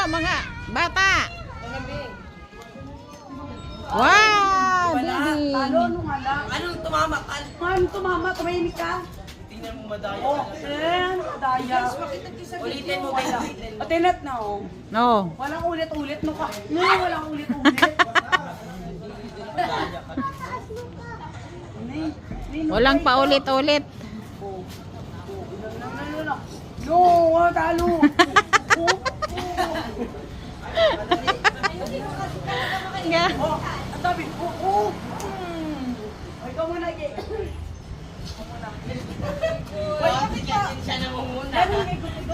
mga bata. Wow, baby. Anong tumama? Anong tumama? Tumahimik ka? Tingnan mo madaya. Oh, daya. Ulitin mo ba yun? Atinat na, oh. No. Walang ulit-ulit no ka. No, walang ulit-ulit. Walang paulit-ulit. No, talo. Oh, ang sabi. Oh. Ay, ikaw muna, Jay. Siya na muna. Ano,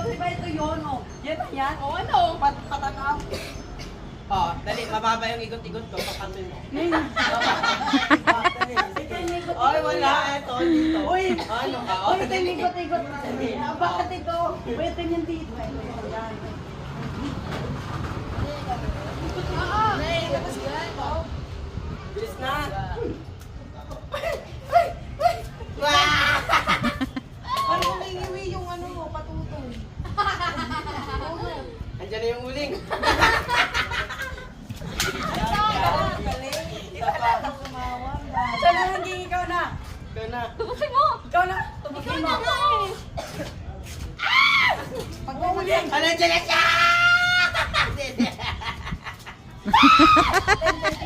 di ba ito yun, oh? Yan na yan? O ano? Patanaw. Oh, dali, mababa yung igot-igot ko. Papatoy mo. Ay, wala. Ito, dito. Uy, Ano ka? uy, ito yung ikot-ikot. Bakit ito? Uy, ito yung dito. Yan. Bilis na. Ano humingiwi yung ano mo, patutong? Andiyan na yung uling. Sana hindi ikaw na. Ikaw na. Tubusin mo! Ikaw na. Tubukin mo. Nga eh! Pag umuling. Ano, andiyan na siya!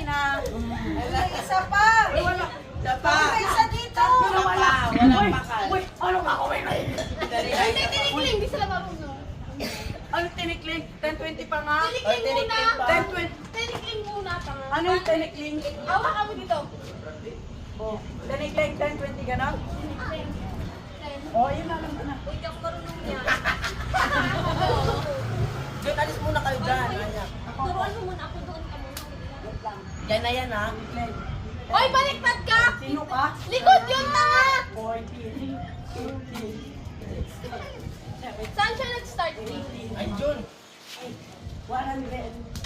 Na. May isa pa. Wala. Isa pa. May isa dito. Isa pa. Walang pakal. Uy, ano ka? Uy, Dali, Ay, hindi, tinikling! Di sila marunong. ano tinikling? 10-20 pa nga. Tinikling muna! 10-20. Tinikling muna pa nga. Ano yung tinikling? Awa kami dito. Oh, tinikling 10-20 ganon? Tinikling. Oh, yun na lang na. Uy, di ako marunong yan. Doon, alis muna kayo dyan. Anak. Turuan mo muna ako doon ka muna. Yan na yan, ha? Hoy, baliktad ka! Sino ka? Likod yun, tanga! 40, 50, Saan siya nag-start? Ay, Jun. 100.